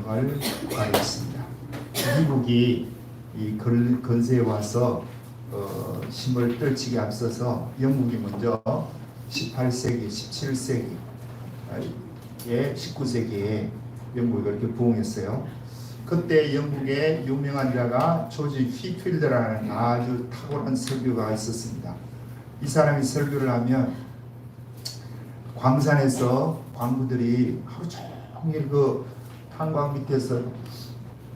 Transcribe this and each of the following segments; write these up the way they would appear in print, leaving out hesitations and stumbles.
영향력을 발휘했습니다. 미국이 이 건세에 와서 힘을 떨치기 앞서서 영국이 먼저 18세기, 17세기에 19세기에 영국이 그렇게 부흥했어요. 그때 영국의 유명한 자가 조지 휘필드라는 아주 탁월한 설교가가 있었습니다. 이 사람이 설교를 하면 광산에서 광부들이 하루 종일 그 탄광 밑에서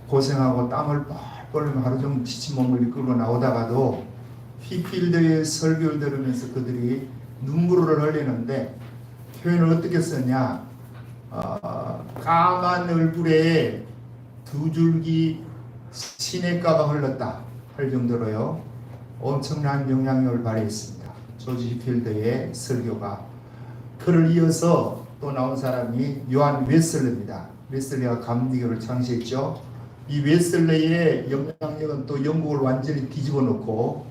고생하고 땀을 뻘뻘 흘리며 하루 종일 지친 몸을 이끌고 나오다가도 휘필드의 설교를 들으면서 그들이 눈물을 흘리는데 표현을 어떻게 썼냐, 까만 얼굴에 두 줄기 시냇가가 흘렀다 할 정도로요 엄청난 영향력을 발휘했습니다. 조지 휘필드의 설교가. 그를 이어서 또 나온 사람이 요한 웨슬레입니다. 웨슬레가 감리교를 창시했죠. 이 웨슬레의 영향력은 또 영국을 완전히 뒤집어 놓고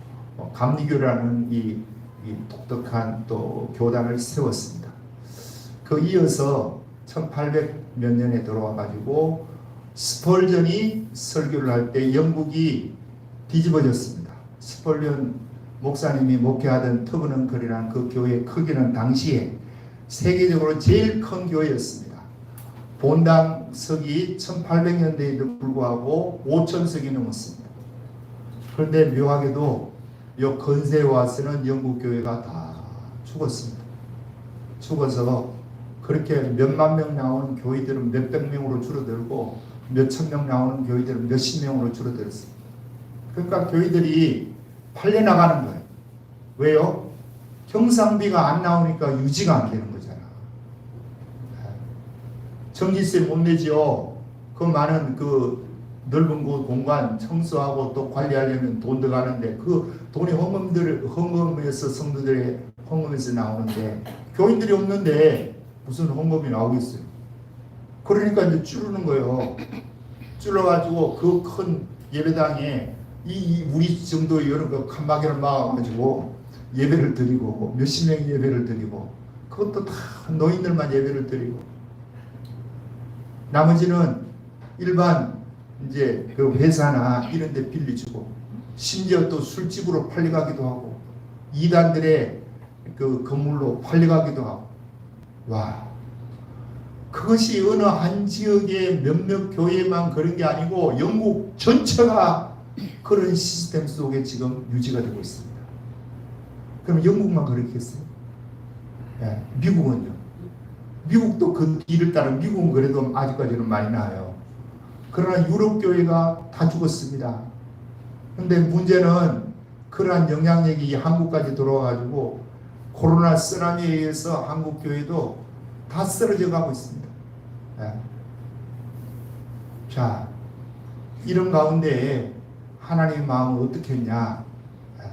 감리교라는 이 독특한 또 교단을 세웠습니다. 그 이어서 1800 몇 년에 들어와 가지고 스펄전이 설교를 할 때 영국이 뒤집어졌습니다. 스펄전 목사님이 목회하던 터브넌클이라는 그 교회의 크기는 당시에 세계적으로 제일 큰 교회였습니다. 본당석이 1800년대에도 불구하고 5000석이 넘었습니다. 그런데 묘하게도 이 건세에 와서는 영국 교회가 다 죽었습니다. 죽어서 그렇게 몇만 명 나오는 교회들은 몇백 명으로 줄어들고 몇천 명 나오는 교회들은 몇십 명으로 줄어들었습니다. 그러니까 교회들이 팔려나가는 거예요. 왜요? 경상비가 안 나오니까 유지가 안 되는 거잖아. 전기세 못 내지요. 그 많은 그 넓은 그 공간 청소하고 또 관리하려면 돈 들어가는데 그 돈이 헌금에서 성도들의 헌금에서 나오는데 교인들이 없는데 무슨 헌금이 나오겠어요. 그러니까 이제 줄이는 거예요. 줄여가지고 그 큰 예배당에 우리 정도의 여러 그 칸막이를 막아가지고 예배를 드리고 몇십 명이 예배를 드리고 그것도 다 노인들만 예배를 드리고 나머지는 일반 이제 그 회사나 이런 데 빌려주고 심지어 또 술집으로 팔려가기도 하고 이단들의 그 건물로 팔려가기도 하고 와 그것이 어느 한 지역의 몇몇 교회만 그런 게 아니고 영국 전체가 그런 시스템 속에 지금 유지가 되고 있습니다. 그럼 영국만 그렇겠어요? 예, 미국은요? 미국도 그 길을 따라 미국은 그래도 아직까지는 많이 나아요. 그러나 유럽 교회가 다 죽었습니다. 근데 문제는 그러한 영향력이 한국까지 들어와가지고 코로나 쓰나미에 의해서 한국 교회도 다 쓰러져 가고 있습니다. 예. 자, 이런 가운데 하나님의 마음은 어떻게 했냐? 예.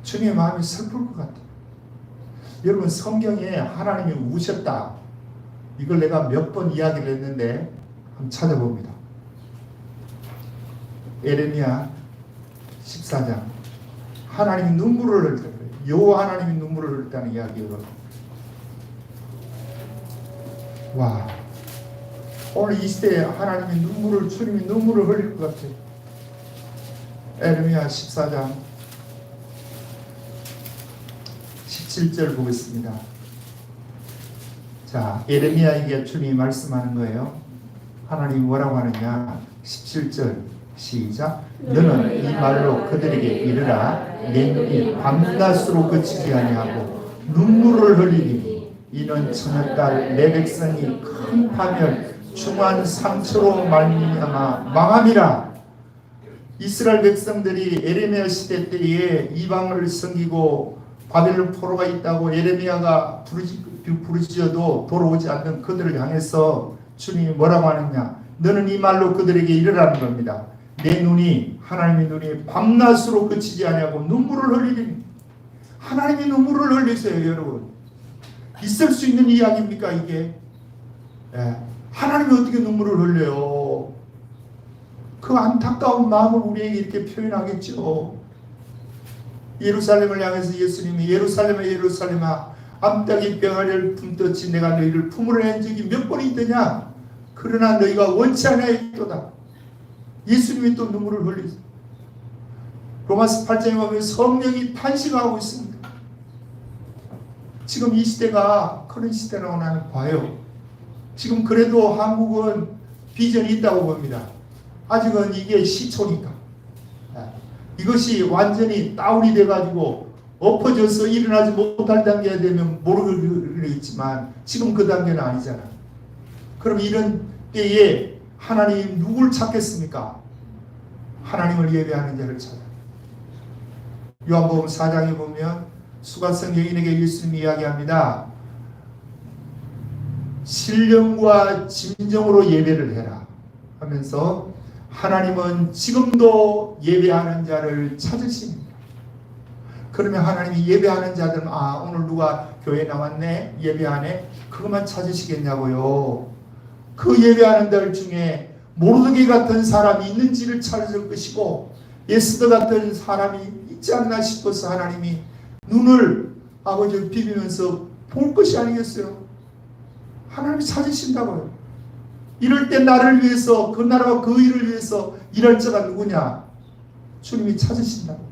주님의 마음이 슬플 것 같아요. 여러분 성경에 하나님이 우셨다. 이걸 내가 몇 번 이야기를 했는데 한번 찾아봅니다. 에레미야 14장 하나님이 눈물을 흘렸다. 여호와 하나님이 눈물을 흘렸다는 이야기예요. 와, 오늘 이 시대에 하나님이 주님이 눈물을 흘릴 것 같아요. 에레미야 14장 17절 보겠습니다. 자, 에레미야에게 주님이 말씀하는 거예요. 하나님이 뭐라고 하느냐? 17절 시작. 너는 이 말로 그들에게 이르라. 내 눈이 밤낮으로 그치지 아니하고 눈물을 흘리니 이는 처녀딸 내 백성이 큰 파멸 중한 상처로 말미암아 망함이라. 이스라엘 백성들이 에레미야 시대 때에 이방을 섬기고 바벨론 포로가 있다고 에레미야가 부르짖어도 돌아오지 않는 그들을 향해서 주님이 뭐라고 하느냐? 너는 이 말로 그들에게 이르라는 겁니다. 내 눈이 하나님의 눈이 밤낮으로 그치지 아니하고 눈물을 흘리니. 하나님이 눈물을 흘리세요, 여러분. 있을 수 있는 이야기입니까 이게? 예. 하나님이 어떻게 눈물을 흘려요? 그 안타까운 마음을 우리에게 이렇게 표현하겠죠. 예루살렘을 향해서 예수님이 예루살렘아 예루살렘아 암탉이 병아리를 품듯이 내가 너희를 품으려 한 적이 몇 번이 있더냐? 그러나 너희가 원치 아니하였도다. 예수님이 또 눈물을 흘리죠. 로마서 8장에 보면 성령이 탄식하고 있습니다. 지금 이 시대가 그런 시대라고 나는 봐요. 지금 그래도 한국은 비전이 있다고 봅니다. 아직은 이게 시초니까. 이것이 완전히 다운이 돼가지고 엎어져서 일어나지 못할 단계가 되면 모르겠지만 지금 그 단계는 아니잖아. 그럼 이런 때에 하나님 누굴 찾겠습니까? 하나님을 예배하는 자를 찾아. 요한복음 4장에 보면 수가성 여인에게 예수님이 이야기합니다. 신령과 진정으로 예배를 해라 하면서 하나님은 지금도 예배하는 자를 찾으십니다. 그러면 하나님이 예배하는 자들은 오늘 누가 교회 나왔네 예배하네 그것만 찾으시겠냐고요. 그 예배하는 자들 중에 모르드게 같은 사람이 있는지를 찾을 것이고 에스더 같은 사람이 있지 않나 싶어서 하나님이 눈을 아버지를 비비면서 볼 것이 아니겠어요. 하나님이 찾으신다고요. 이럴 때 나를 위해서 그 나라와 그 일을 위해서 일할 자가 누구냐? 주님이 찾으신다고.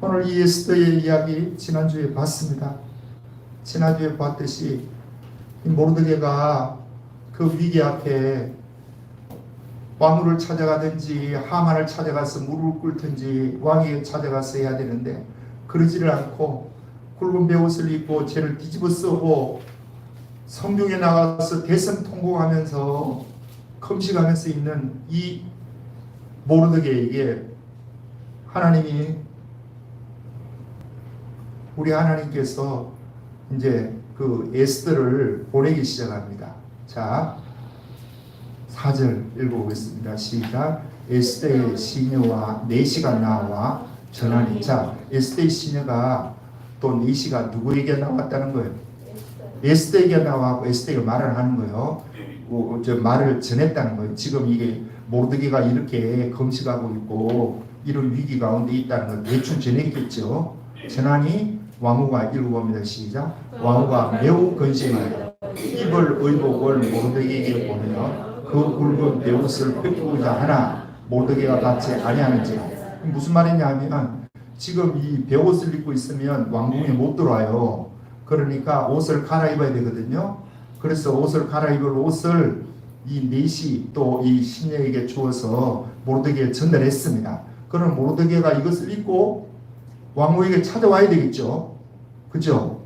오늘 이 에스더의 이야기 지난주에 봤습니다. 지난주에 봤듯이 모르드게가 그 위기 앞에 왕후를 찾아가든지 하만을 찾아가서 무릎을 꿇든지 왕에게 찾아가서 해야 되는데 그러지를 않고 굵은 베옷을 입고 죄를 뒤집어 쓰고 성중에 나가서 대성통곡하면서 금식하면서 있는 이 모르드게에게 하나님이 우리 하나님께서 이제 그 에스더를 보내기 시작합니다. 자, 4절 읽어보겠습니다. 시작. 에스더의 시녀와 내시가 나와 전하니. 자, 에스더의 시녀가 또 내시가 누구에게 나왔다는 거예요? 에스더에게 나와서 에스더에게 말을 하는 거예요. 말을 전했다는 거예요. 지금 이게 모르드게가 이렇게 금식하고 있고 이런 위기 가운데 있다는 걸 대충 전했겠죠. 전하니 왕후가 읽어봅니다. 시작. 왕후가 매우 근심하여 입을 의복을 모르드게에게 보내어 그 굵은 베옷을 펴고자 하나 모르드게가 받지 아니하는지라. 무슨 말이냐 하면 지금 이 베옷을 입고 있으면 왕궁에 못 들어와요. 그러니까 옷을 갈아입어야 되거든요. 그래서 옷을 갈아입을 옷을 이 넷이 또 이 신녀에게 주어서 모르드게에 전달했습니다. 그럼 모르드게가 이것을 입고 왕후에게 찾아와야 되겠죠. 그죠?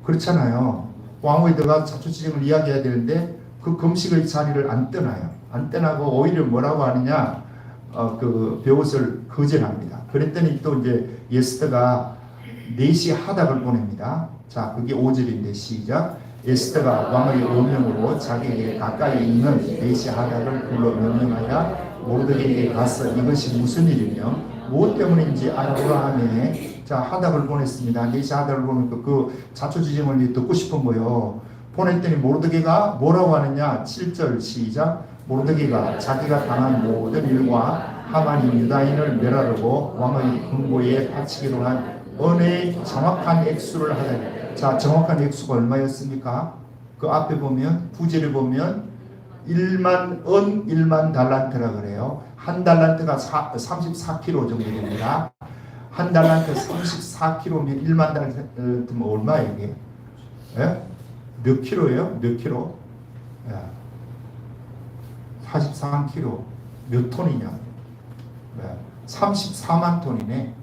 그렇잖아요. 왕후에 들어가 자초지정을 이야기해야 되는데 그 금식의 자리를 안 떠나요. 안 떠나고 오히려 뭐라고 하느냐, 그 베옷을 거절합니다. 그랬더니 또 이제 에스더가 넷이 하닥을 보냅니다. 자, 그게 5절인데 시작. 에스더가 왕의 명령으로 자기에게 가까이 있는 넷이 하닥을 불러 명령하여 모르드게에게 가서 이것이 무슨 일이며 무엇 때문인지 알아보라 하며 자, 하닥을 보냈습니다. 넷이 하닥을 보니까 그 자초지정을 듣고 싶은 거예요. 보냈더니 모르드게가 뭐라고 하느냐. 7절 시작. 모르드게가 자기가 당한 모든 일과 하만이 유다인을 멸하려고 왕의 금고에 바치기로 한 은혜의 정확한 액수를 하다니. 자, 정확한 액수가 얼마였습니까? 그 앞에 보면 9절에 보면 1만 달란트라 그래요. 한 달란트가 34kg 정도 됩니다. 한 달란트 34kg면 1만 달란트면 얼마예요 이게? 예? 몇 킬로예요? 몇 킬로? 43kg. 몇 톤이냐? 34만 톤이네.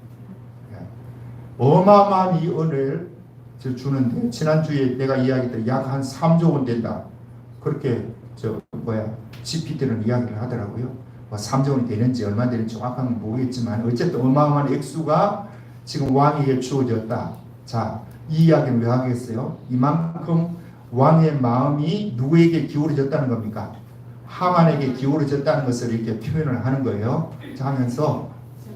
어마어마한 이 은혜를 주는데 지난주에 내가 이야기했던 약 한 3조 원 된다. 그렇게 GPT는 이야기를 하더라고요. 3조 원이 되는지 얼마 되는지 정확한 건 모르겠지만 어쨌든 어마어마한 액수가 지금 왕에게 주어졌다. 자, 이 이야기는 왜 하겠어요? 이만큼 왕의 마음이 누구에게 기울어졌다는 겁니까? 하만에게 기울어졌다는 것을 이렇게 표현을 하는 거예요. 자, 하면서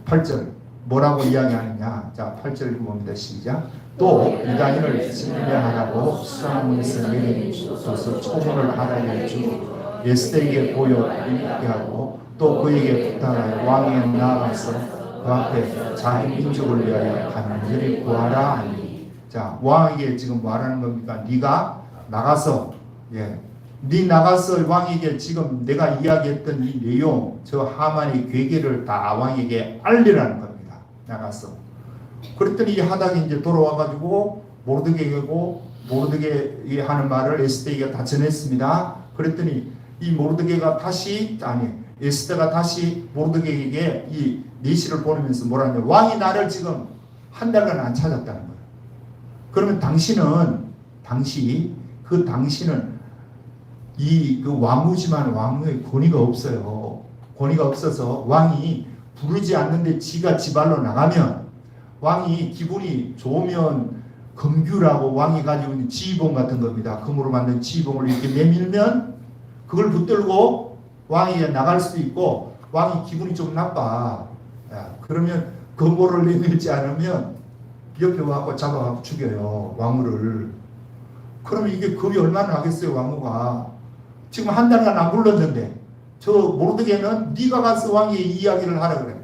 8절 뭐라고 이야기하느냐. 자, 8절 읽어봅니다. 시작. 또 유다인을 진멸하라고 수상문에서 내려줘서 초문을 하라게 주고 에스더에게 보여 읽게 하고 또 그에게 부탁하여 왕에 나아가서 그 앞에 자기 민족을 위하여 간절히 구하라 하니. 자, 왕에게 지금 말하는 겁니까? 네가 나가서 네 나가서 왕에게 지금 내가 이야기했던 이 내용, 저 하만의 괴계를 다 왕에게 알리라는 겁니다. 나가서. 그랬더니 이 하닥이 이제 돌아와가지고 모르드게이 하는 말을 에스더에게 다 전했습니다. 그랬더니 이 모르드게가 다시 에스더가 다시 모르드게에게 이 내시를 보내면서 뭐라냐, 왕이 나를 지금 한 달간 안 찾았다는 거예요. 그러면 당신은 이 그 왕후지만 왕후의 권위가 없어요. 권위가 없어서 왕이 부르지 않는데 지가 지발로 나가면, 왕이 기분이 좋으면 금규라고 왕이 가지고 있는 지휘봉 같은 겁니다. 금으로 만든 지휘봉을 이렇게 내밀면 그걸 붙들고 왕이 나갈 수도 있고, 왕이 기분이 좀 나빠. 그러면 금고를 내밀지 않으면 옆에 와서 잡아가고 죽여요, 왕후를. 그러면 이게 겁이 얼마나 나겠어요, 왕후가. 지금 한 달간 안 불렀는데 저 모르드게는 네가 가서 왕에게 이야기를 하라 그래.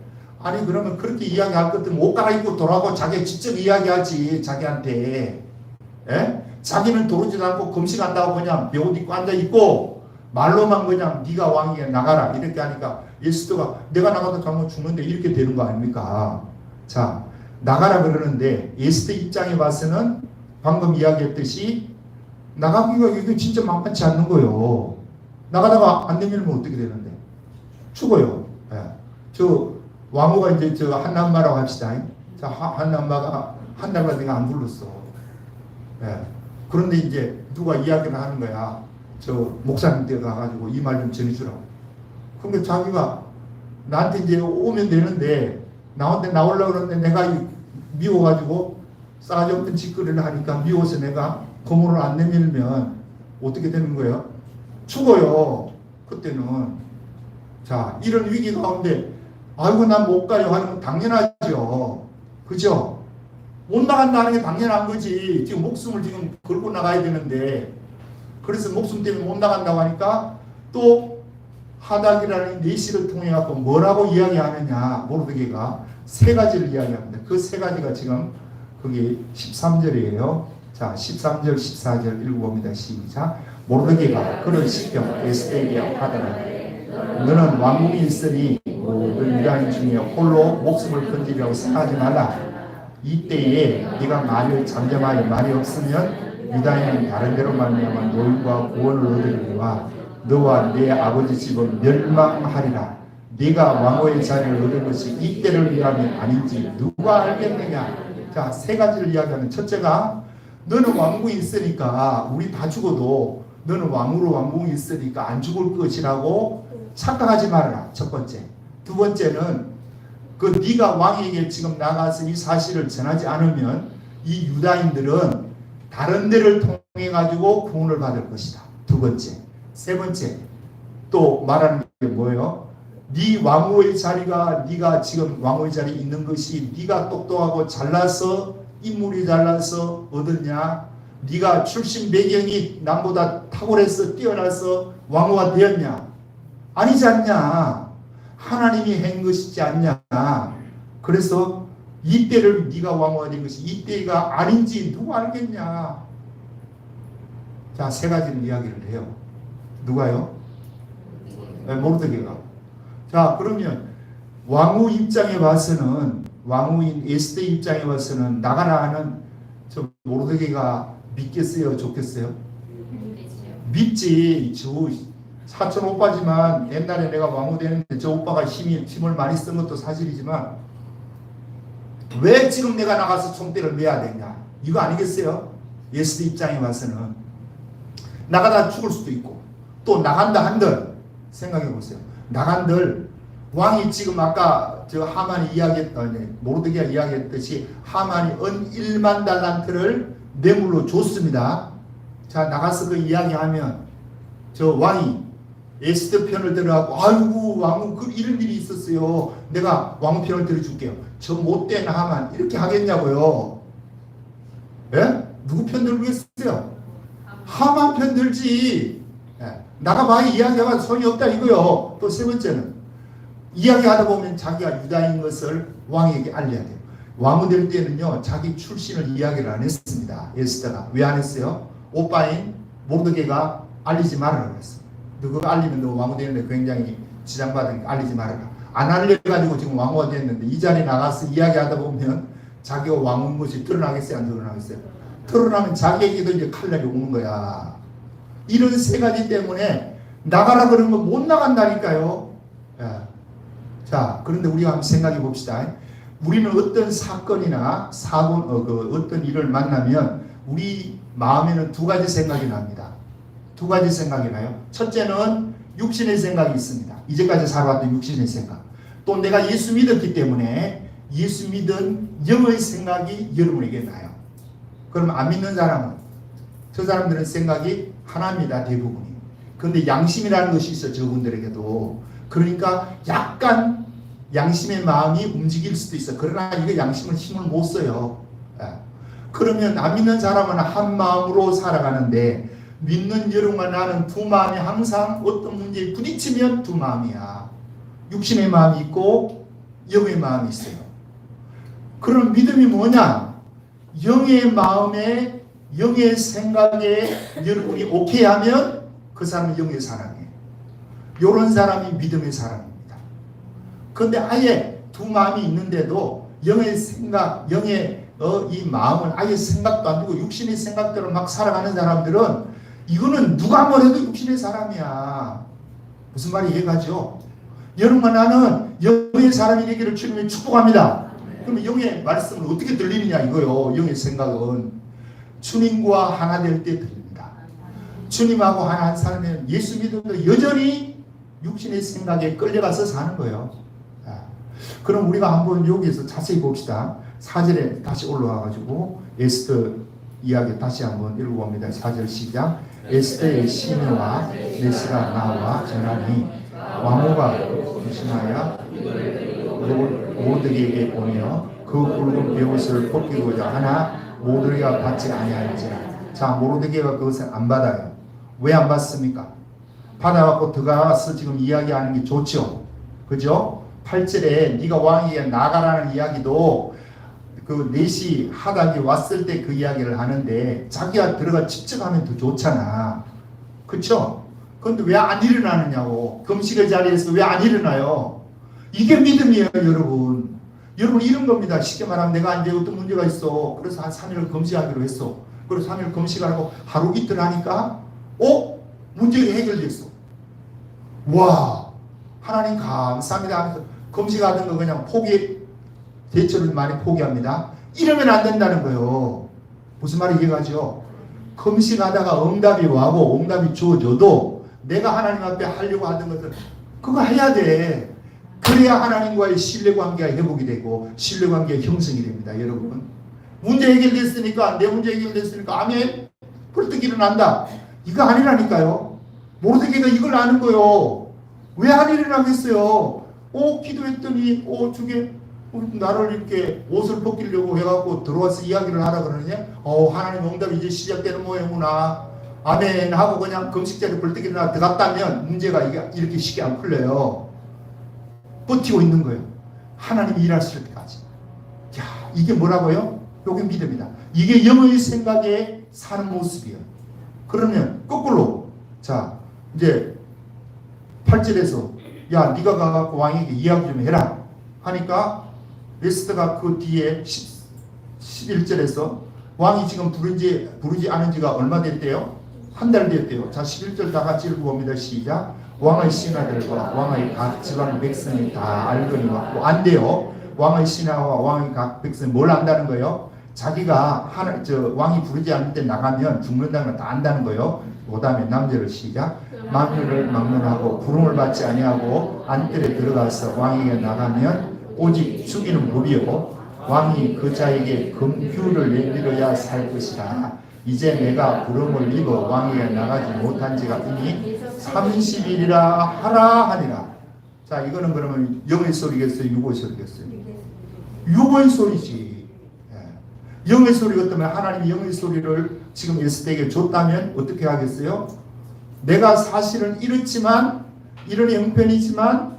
아니 그러면 그렇게 이야기할 것 같으면 옷 갈아입고 돌아가고 자기 직접 이야기하지, 자기한테. 자기는 도르지도 않고 금식한다고 그냥 배옷 입고 앉아있고 말로만 그냥 네가 왕에게 나가라 이렇게 하니까 에스더가 내가 나가도 잘못 죽는데 이렇게 되는 거 아닙니까? 자, 나가라 그러는데 에스더 입장에 봐서는 방금 이야기했듯이 나가기가 이게 진짜 만만치 않는 거예요. 나가다가 안 내밀면 어떻게 되는데? 죽어요. 저 왕후가 이제 저 한남마라고 합시다. 자, 한남마가 한 달간 내가 안 불렀어. 그런데 이제 누가 이야기를 하는 거야. 저 목사님 때 가가지고 이 말 좀 전해주라고. 그러니까 자기가 나한테 이제 오면 되는데 나한테 나오려고 그러는데 내가 미워가지고 싸가지 없는 짓거리를 하니까 미워서 내가 고문을 안 내밀면 어떻게 되는 거예요? 죽어요. 그때는. 자, 이런 위기 가운데 아이고 난 못 가요 하는 건 당연하죠. 그죠? 못 나간다는 게 당연한 거지. 지금 목숨을 지금 걸고 나가야 되는데, 그래서 목숨 때문에 못 나간다고 하니까 또 하닥이라는 내시를 통해 갖고 뭐라고 이야기하느냐, 모르드게가 세 가지를 이야기합니다. 그 세 가지가 지금 거기 13절이에요. 자, 13절, 14절 읽어봅니다. 시작. 모르드게가 그를 시켜 에스더에게 하더라. 너는 왕궁이 있으니 모든 유다인 중에 홀로 목숨을 건지려고 생각하지 말라. 이때에 네가 만일 잠잠하여 말이 없으면 유다인은 다른 데로 말미암아 노임과 구원을 얻으리니와 너와 네 아버지 집은 멸망하리라. 네가 왕후의 자리를 얻은 것이 이때를 위함이 아닌지 누가 알겠느냐. 자, 세 가지를 이야기하는, 첫째가 너는 왕궁이 있으니까 우리 다 죽어도 너는 왕궁이 있으니까 안 죽을 것이라고 착각하지 말아라. 첫 번째. 두 번째는 그 네가 왕에게 지금 나가서 이 사실을 전하지 않으면 이 유다인들은 다른 데를 통해 가지고 구원을 받을 것이다. 두 번째. 세 번째. 또 말하는 게 뭐예요? 네 왕후의 자리가, 네가 지금 왕후의 자리에 있는 것이 네가 똑똑하고 잘나서 인물이 잘나서 얻었냐? 네가 출신 배경이 남보다 탁월해서 뛰어나서 왕후가 되었냐? 아니지 않냐? 하나님이 한 것이지 않냐? 그래서 이때를 네가 왕후가 된 것이 이때가 아닌지 누가 알겠냐? 자, 세 가지를 이야기를 해요. 누가요? 모르드게가. 자, 그러면 왕후 입장에 봐서는, 왕후인 에스더 입장에 봐서는 나가라 하는 저 모르드게가 믿겠어요? 좋겠어요? 믿지. 저 사촌 오빠지만 옛날에 내가 왕후 되는데 저 오빠가 힘을 많이 쓴 것도 사실이지만 왜 지금 내가 나가서 총대를 매야 되냐, 이거 아니겠어요? 에스더 입장에 봐서는 나가다 죽을 수도 있고, 또 나간다 한들 생각해 보세요. 나간들 왕이 지금 아까 저 하만이 이야기했던, 모르드게가 이야기했듯이 하만이 은 1만 달란트를 뇌물로 줬습니다. 자, 나가서 그 이야기하면 저 왕이 에스더 편을 들어가고 아이고 왕후 이런 일이 있었어요. 내가 왕후 편을 들어줄게요. 저 못된 하만 이렇게 하겠냐고요. 예? 누구 편 들겠어요? 하만 편 들지. 예. 나가봐야 이야기하면 소용이 없다 이거요. 또 세 번째는 이야기하다 보면 자기가 유다인 것을 왕에게 알려야 돼요. 왕후 될 때는요, 자기 출신을 이야기를 안 했습니다. 에스더가. 왜 안 했어요? 오빠인 모르드게가 알리지 말아라 그랬어. 너 그거 알리면 너 왕후 되는데 굉장히 지장받으니까 알리지 말아라. 안 알려가지고 지금 왕후가 됐는데 이 자리에 나가서 이야기하다 보면 자기가 왕후인 것이 드러나겠어요? 안 드러나겠어요? 드러나면 자기에게도 이제 칼날이 오는 거야. 이런 세 가지 때문에 나가라 그러는 거 못 나간다니까요. 자, 그런데 우리가 한번 생각해 봅시다. 우리는 어떤 사건이나 어떤 일을 만나면 우리 마음에는 두 가지 생각이 납니다. 두 가지 생각이 나요. 첫째는 육신의 생각이 있습니다. 이제까지 살아왔던 육신의 생각. 또 내가 예수 믿었기 때문에 예수 믿은 영의 생각이 여러분에게 나요. 그러면 안 믿는 사람은 저 사람들은 생각이 하나입니다. 대부분이. 그런데 양심이라는 것이 있어 저분들에게도. 그러니까 약간 양심의 마음이 움직일 수도 있어. 그러나 이거 양심은 힘을 못 써요. 그러면 안 믿는 사람은 한 마음으로 살아가는데 믿는 여러분과 나는 두 마음이 항상 어떤 문제에 부딪히면 두 마음이야. 육신의 마음이 있고 영의 마음이 있어요. 그럼 믿음이 뭐냐? 영의 마음에 영의 생각에 여러분이 오케이 하면 그 사람은 영의 사람이에요. 이런 사람이 믿음의 사람입니다. 그런데 아예 두 마음이 있는데도 영의 생각, 영의 이 마음은 아예 생각도 안 두고 육신의 생각대로 막 살아가는 사람들은 이거는 누가 뭐래도 육신의 사람이야. 무슨 말이 이해가죠? 여러분과 나는 영의 사람이 되기를 주님이 축복합니다. 그러면 영의 말씀은 어떻게 들리느냐 이거요. 영의 생각은 주님과 하나 될 때 들립니다. 주님하고 하나 한 사람은 예수 믿음도 여전히 육신의 생각에 끌려가서 사는 거예요. 그럼 우리가 한번 여기에서 자세히 봅시다. 4절에 다시 올라와가지고 에스더 이야기 다시 한번 읽어봅니다. 4절 시작. 에스더의 시녀와 네스가 나와 전하니 왕후가 조심하여 모르드게에게 보내어 그 굵은 베옷을 벗기고자 하나 모르드게가 받지 아니하는지라. 자, 모르드게가 그것을 안 받아요. 왜 안 받습니까? 받아갖고 들어가서 지금 이야기하는 게 좋죠. 그죠? 8절에 네가 왕에게 나가라는 이야기도 그 넷이 하닥이 왔을 때 그 이야기를 하는데 자기가 들어가 직접 하면 더 좋잖아. 그쵸? 그런데 왜 안 일어나느냐고. 금식의 자리에서 왜 안 일어나요? 이게 믿음이에요, 여러분. 여러분 이런 겁니다. 쉽게 말하면 내가 이제 어떤 문제가 있어. 그래서 한 3일 금식하기로 했어. 그래서 3일 금식하고 하루 이틀 하니까 문제가 해결됐어. 와, 하나님 감사합니다 하면서 금식하던 거 그냥 대처를 많이 포기합니다. 이러면 안 된다는 거예요. 무슨 말이 이해가죠? 금식하다가 응답이 와고 응답이 주어져도 내가 하나님 앞에 하려고 하던 것을 그거 해야 돼. 그래야 하나님과의 신뢰관계가 회복이 되고 신뢰관계가 형성이 됩니다. 여러분 문제 해결됐으니까 내 문제 해결됐으니까 아멘 벌떡 일어난다. 이거 아니라니까요. 모르드게가 이걸 아는 거요. 왜 안 일어나겠어요? 기도했더니 저게 나를 이렇게 옷을 벗기려고 해갖고 들어와서 이야기를 하라 그러느냐? 하나님 응답이 이제 시작되는 모양이구나. 아멘 하고 그냥 금식자리 벌떡 일어나 들어갔다면 문제가 이렇게 쉽게 안 풀려요. 버티고 있는 거예요. 하나님이 일하실 때까지. 야, 이게 뭐라고요? 이게 믿음이다. 이게 영의 생각에 사는 모습이에요. 그러면 거꾸로 자 이제 8절에서 야 네가 가갖고 왕에게 이야기 좀 해라 하니까 에스더가 그 뒤에 11절에서 왕이 지금 부르지 않은 지가 얼마 됐대요? 한 달 됐대요. 자 11절 다 같이 읽어봅니다. 시작. 왕의 신하들과 왕의 각 지방 백성이 다 알거니 왔고 안 돼요. 왕의 신하와 왕의 각 백성이 뭘 안다는 거예요? 자기가 왕이 부르지 않을 때 나가면 죽는다는 걸 다 안다는 거예요. 그 다음에 남절을 시작. 만유를 막론하고 부름을 받지 아니하고 안뜰에 들어가서 왕에게 나가면 오직 죽이는 법이요 왕이 그 자에게 금규를 내밀어야 살 것이라. 이제 내가 부름을 입어 왕에게 나가지 못한 지가 이미 30일이라 하라 하니라. 자 이거는 그러면 영의 소리겠어요? 육의 소리겠어요? 육의 소리지. 영의 소리가 때문에 하나님이 영의 소리를 지금 에스더에게 줬다면 어떻게 하겠어요? 내가 사실은 이렇지만 이런 형편이지만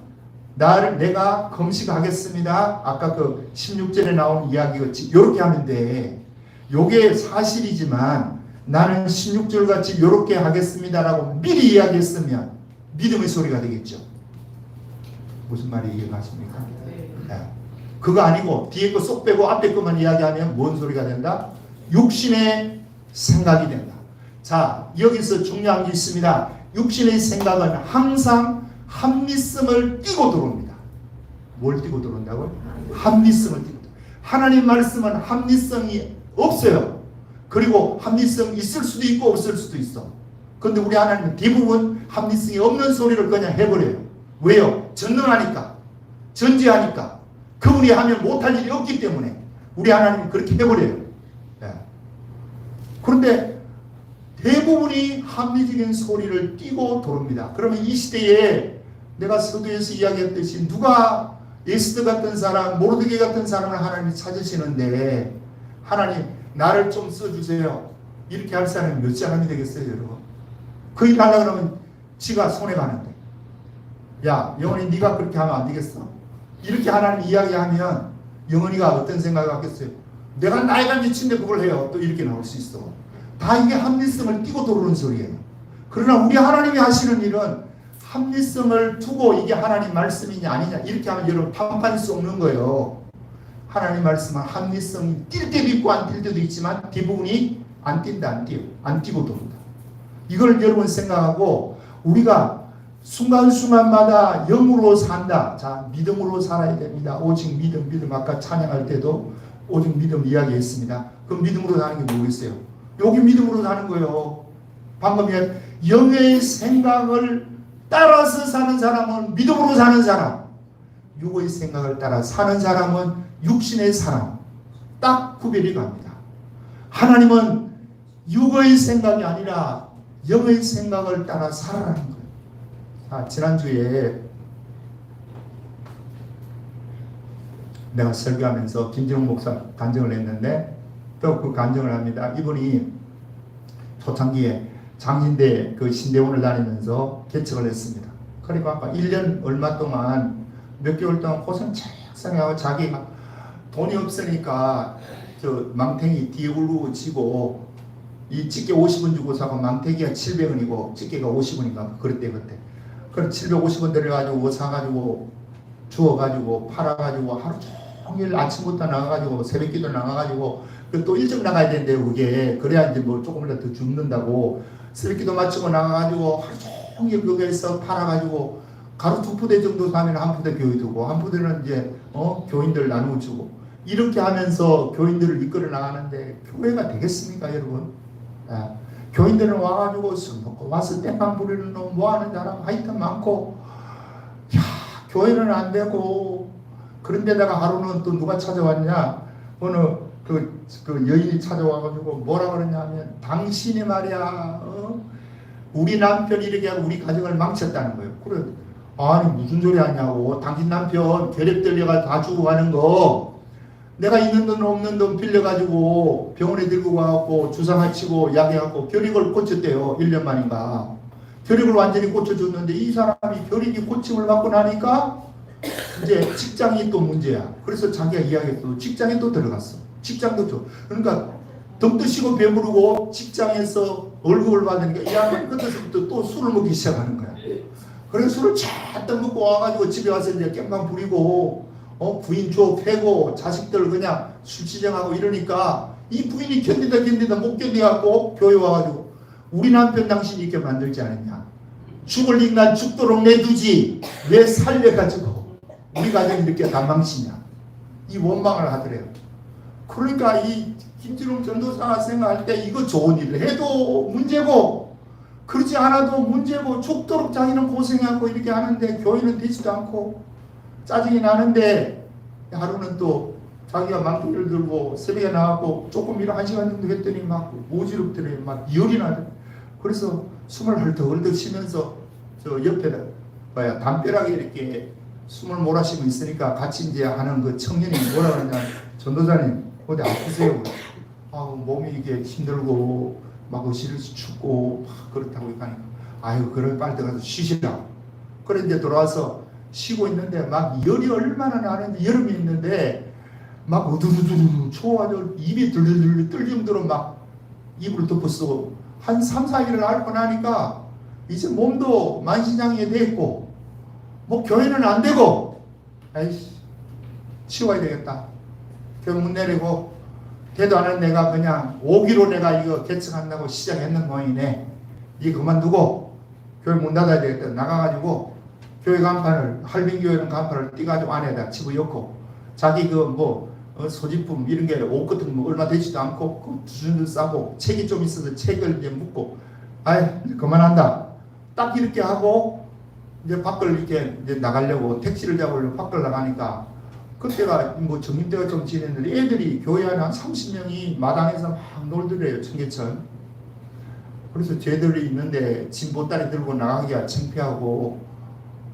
내가 금식하겠습니다. 아까 그 16절에 나온 이야기가 이렇게 하면 돼. 요게 사실이지만 나는 16절 같이 요렇게 하겠습니다라고 미리 이야기했으면 믿음의 소리가 되겠죠. 무슨 말이 이해가십니까? 네. 그거 아니고 뒤에 거 쏙 빼고 앞에 것만 이야기하면 뭔 소리가 된다? 육신의 생각이 된다. 자, 여기서 중요한 게 있습니다. 육신의 생각은 항상 합리성을 띠고 들어옵니다. 뭘 띠고 들어온다고요? 합리성을 띠고 들어옵니다. 하나님 말씀은 합리성이 없어요. 그리고 합리성이 있을 수도 있고 없을 수도 있어. 그런데 우리 하나님은 대부분 합리성이 없는 소리를 그냥 해버려요. 왜요? 전능하니까, 전지하니까, 그분이 하면 못할 일이 없기 때문에 우리 하나님이 그렇게 해버려요. 네. 그런데 대부분이 합리적인 소리를 띠고 도릅니다. 그러면 이 시대에 내가 서두에서 이야기했듯이 누가 에스더 같은 사람, 모르드게 같은 사람을 하나님이 찾으시는데 하나님 나를 좀 써주세요. 이렇게 할 사람이 몇 사람이 되겠어요, 여러분? 그 일 하려고 그러면 지가 손해가는데. 야, 영원히 네가 그렇게 하면 안 되겠어. 이렇게 하나님 이야기하면 영원히가 어떤 생각을 갖겠어요? 내가 나이가 미친데 그걸 해요. 또 이렇게 나올 수 있어. 다 이게 합리성을 띠고 들어오는 소리예요. 그러나 우리 하나님이 하시는 일은 합리성을 두고 이게 하나님 말씀이냐 아니냐 이렇게 하면 여러분 판판할 수 없는 거예요. 하나님 말씀은 합리성이 뛸 때도 있고 안 뛸 때도 있지만 대부분이 안 뛴다, 안 뛰고 도는다. 이걸 여러분 생각하고 우리가 순간순간마다 영으로 산다. 자, 믿음으로 살아야 됩니다. 오직 믿음. 아까 찬양할 때도 오직 믿음 이야기했습니다. 그럼 믿음으로 사는 게 뭐겠어요? 여기 믿음으로 사는 거예요. 방금 영의 생각을 따라서 사는 사람은 믿음으로 사는 사람, 육의 생각을 따라 사는 사람은 육신의 사람. 딱 구별이 갑니다. 하나님은 육의 생각이 아니라 영의 생각을 따라 살아라는 거예요. 지난주에 내가 설교하면서 김정욱 목사 간증을 했는데 또 그 간증을 합니다. 이분이 초창기에 장신대 그 신대원을 다니면서 개척을 했습니다. 그리고 아까 1년 얼마 동안 몇 개월 동안 고생하고 자기가 돈이 없으니까 저 망탱이 뒤에 울고 지고 이 집게 50원 주고 사고 망태기가 700원이고 집게가 50원인가 그랬대 그때. 그럼 750원 들여가지고 사가지고 주워가지고 팔아가지고 하루 종일 아침부터 나가가지고 새벽기도 나가가지고 또 일찍 나가야 되는데 그게 그래야 이제 뭐 조금이라도 더 죽는다고 새벽기도 마치고 나가가지고 하루 종일 거기에서 팔아가지고 가루 2푸대 정도 사면 한 푸대 교회 두고 한 푸대는 이제 교인들 나누어 주고 이렇게 하면서 교인들을 이끌어 나가는데 교회가 되겠습니까 여러분? 교인들은 와가지고 술 먹고 와서 땜빵 부리는 놈 뭐하는 사람 하여튼 많고 야 교회는 안 되고 그런데다가 하루는 또 누가 찾아왔냐 어느 그 여인이 찾아와가지고 뭐라 그러냐면 당신이 말이야 우리 남편이 이렇게 하고 우리 가정을 망쳤다는 거예요. 그래 아니 무슨 소리 하냐고 당신 남편 괴력 들려가 다 죽어가는 거 내가 있는 돈 없는 돈 빌려가지고 병원에 들고 가고 주사 맞히고 약해갖고 결핵을 고쳤대요. 1년 만인가. 결핵을 완전히 고쳐줬는데 이 사람이 결핵이 고침을 받고 나니까 이제 직장이 또 문제야. 그래서 자기가 이야기했어. 직장에 또 들어갔어. 직장도 줘. 그러니까 덤 드시고 배부르고 직장에서 월급을 받으니까 이 양반 끝에서부터 또 술을 먹기 시작하는 거야. 그래서 술을 잔뜩 먹고 와가지고 집에 와서 이제 깽판 부리고 부인 줘 패고 자식들 그냥 술치정하고 이러니까 이 부인이 견디다 못 견디갖고 교회 와가지고 우리 남편 당신이 이렇게 만들지 않았냐 죽을 인간 죽도록 내두지 왜 살려가지고 우리 가정이 이렇게 다 망치냐 이 원망을 하더래요. 그러니까 이 김진웅 전도사가 생각할 때 이거 좋은 일을 해도 문제고 그렇지 않아도 문제고 죽도록 자기는 고생하고 이렇게 하는데 교회는 되지도 않고 짜증이 나는데 하루는 또 자기가 망토를 들고 새벽에 나가고 조금 일을 1시간 정도 했더니 막 오지럽더래 막 열이 나더래. 그래서 숨을 헐떡헐떡 쉬면서 저 옆에다 담벼락에 이렇게 숨을 몰아쉬고 있으니까 같이 이제 하는 그 청년이 뭐라 그러냐 전도사님 어디 아프세요? 몸이 이게 힘들고 막 어시러시 춥고 막 그렇다고 하니까 아유 그래 빨리 들어가서 쉬시라. 그래 이제 돌아와서 쉬고 있는데 막 열이 얼마나 나는데 여름이 있는데 막 우두두두두 추워가지고 입이 들들들 떨 정도로 막 이불을 덮어 쓰고 한 3, 4일을 앓고 나니까 이제 몸도 만신장이 됐고 뭐 교회는 안 되고 아이씨 치워야 되겠다. 교회 문 내리고 되도 않은 내가 그냥 오기로 내가 이거 개척한다고 시작했는 모양이네. 이거 그만두고 교회 문 닫아야 되겠다. 나가가지고 교회 간판을 할빈교회는 간판을 띄가지고 안에다 집어넣고 자기 소지품 이런 게 옷 같은 거 얼마 되지도 않고 그 수준도 싸고 책이 좀 있어서 책을 이제 묻고 이제 그만한다. 딱 이렇게 하고 이제 밖을 이렇게 이제 나가려고 택시를 잡으려고 밖을 나가니까 그때가 뭐 정림대가 좀 지냈는데 애들이 교회 안에 한 30명이 마당에서 막 놀더래요. 청계천. 그래서 쟤들이 있는데 짐 보따리 들고 나가기가 창피하고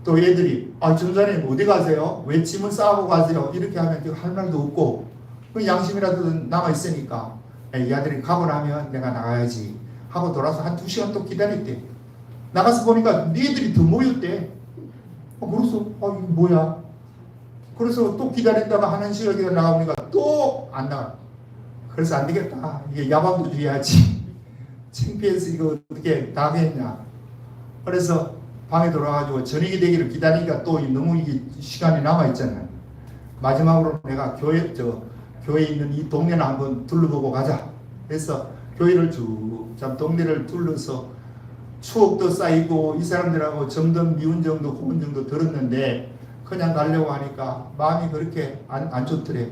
또 애들이 전사님 어디 가세요? 왜 짐을 싸고 가세요? 이렇게 하면 할 말도 없고 그 양심이라도 남아있으니까 이 아들이 가고 나면 내가 나가야지 하고 돌아서 한 2시간 또 기다렸대. 나가서 보니까 니들이 더 모였대. 그래서 이거 뭐야? 그래서 또 기다렸다가 한 시간 기다려 나가보니까 또 안 나가. 그래서 안 되겠다. 이게 야방도 줘야지. 창피해서 이거 어떻게 다 하겠냐. 그래서 방에 돌아가지고 저녁이 되기를 기다리니까 또 너무 이게 시간이 남아있잖아요. 마지막으로 내가 교회에 있는 이 동네나 한번 둘러보고 가자. 그래서 교회를 참 동네를 둘러서 추억도 쌓이고 이 사람들하고 정든 미운 정도 고운 정도 들었는데 그냥 가려고 하니까 마음이 그렇게 안 좋더래.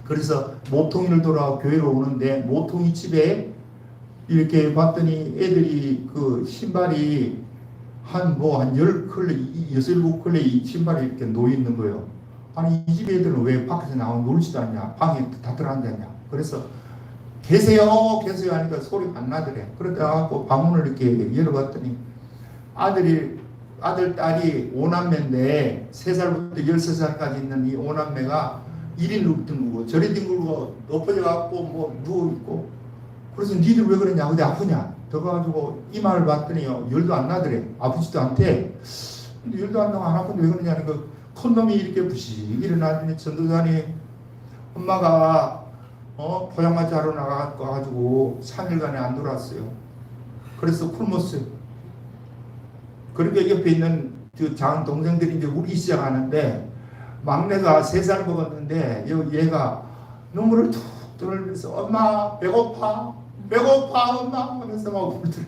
그래서 모퉁이를 돌아와 교회로 오는데 모퉁이 집에 이렇게 봤더니 애들이 그 신발이 한 10컬레, 6컬레 이 신발이 이렇게 놓여있는 거예요. 아니 이 집 애들은 왜 밖에서 나오고 놀지도 않냐, 방에 다 들어앉았냐. 그래서 계세요 하니까 소리가 안 나더래. 그러다 방문을 이렇게 열어봤더니 아들, 딸이 5남매인데 3살부터 13살까지 있는 이 5남매가 1인 둥글고 저리 둥글고 엎어져갖고 누워있고. 그래서 니들 왜 그러냐, 어디 아프냐. 더 가지고 이마를 봤더니요 열도 안 나더래. 아프지도 않대. 근데 열도 안 나고 안 아픈데 왜 그러냐는 큰 놈이 이렇게 부시 일어나더니 전도사님 엄마가 포장마차 하러 나가가지고 3일간에 안 돌아왔어요. 그래서 굶었어요. 그렇게 옆에 있는 그 작은 동생들이 이제 울기 시작하는데 막내가 3살 먹었는데 얘가 눈물을 툭 떨면서 엄마 배고파 엄마 하면서 막 울더래.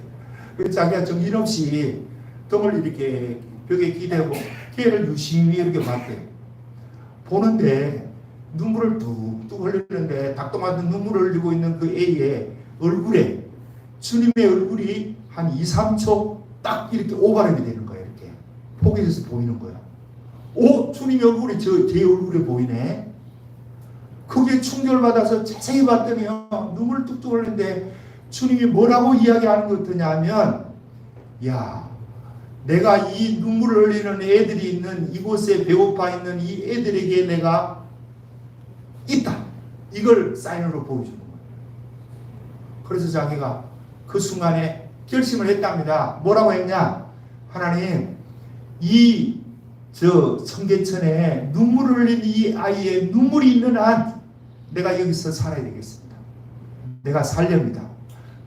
그래서 자기가 정신없이 등을 이렇게 벽에 기대고 걔를 유심히 이렇게 봤대. 보는데 눈물을 뚝뚝 흘리는데 닭도 맞은 눈물을 흘리고 있는 그 애의 얼굴에 주님의 얼굴이 한 2, 3초 딱 이렇게 오가름이 되는 거예요. 이렇게 포개져서 보이는 거야. 주님의 얼굴이 제 얼굴에 보이네. 그게 충격받아서 자세히 봤더니요 눈물을 뚝뚝 흘리는데 주님이 뭐라고 이야기하는 것 같으냐면, 야, 내가 이 눈물을 흘리는 애들이 있는 이곳에 배고파 있는 이 애들에게 내가 있다. 이걸 사인으로 보여주는 거예요. 그래서 자기가 그 순간에 결심을 했답니다. 뭐라고 했냐? 하나님, 이 청계천에 눈물을 흘린 이 아이의 눈물이 있는 한 내가 여기서 살아야 되겠습니다. 내가 살렵니다.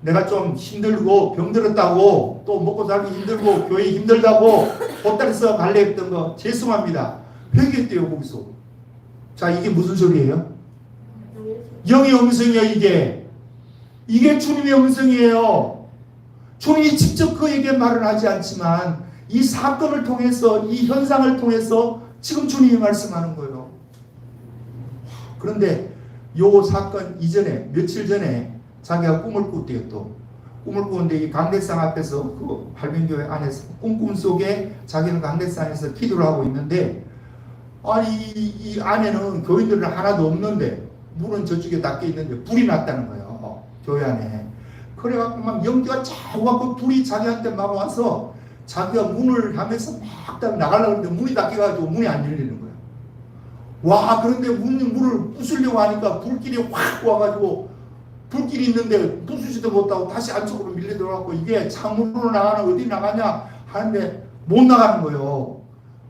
내가 좀 힘들고 병들었다고 또 먹고 살기 힘들고 교회 힘들다고 보따리서 갈래 했던 거 죄송합니다. 회개했대요. 거기서. 자, 이게 무슨 소리예요? 영의 음성이에요. 이게 주님의 음성이에요. 주님이 직접 그에게 말을 하지 않지만 이 사건을 통해서, 이 현상을 통해서 지금 주님이 말씀하는 거예요. 그런데 요 사건 이전에, 며칠 전에 자기가 꿈을 꿨대요. 또 꿈을 꾸는데 이 강대상 앞에서 그 할빈교회 안에서 꿈 속에 자기는 강대상에서 기도를 하고 있는데, 아니 이 안에는 교인들은 하나도 없는데 문은 저쪽에 닫혀 있는데 불이 났다는 거예요. 교회 안에. 그래갖고 막 연기가 쫙 와서 불이 자기한테 막 와서 자기가 문을 하면서 막 나가려고 하는데 문이 닫혀가지고 문이 안 열리는 거야. 와, 그런데 문을 부수려고 하니까 불길이 확 와가지고 불길이 있는데 부수지도 못하고 다시 안쪽으로 밀려 들어가고 이게 창문으로 나가나 어디 나가냐 하는데 못 나가는 거예요.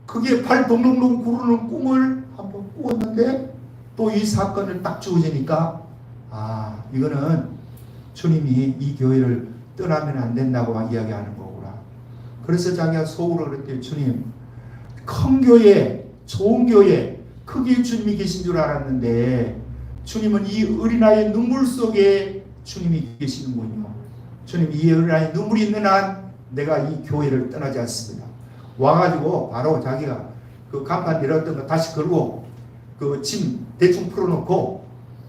그게 발 동동동 구르는 꿈을 한번 꾸었는데 또 이 사건을 딱 주어지니까 이거는 주님이 이 교회를 떠나면 안 된다고 이야기하는 거구나. 그래서 자기가 속으로 그랬대요. 주님, 큰 교회, 좋은 교회, 크게 주님이 계신 줄 알았는데 주님은 이 어린아이의 눈물 속에 주님이 계시는군요. 주님, 이 어린아이의 눈물이 있는 한 내가 이 교회를 떠나지 않습니다. 와가지고 바로 자기가 그 간판 내렸던 거 다시 걸고 그 짐 대충 풀어놓고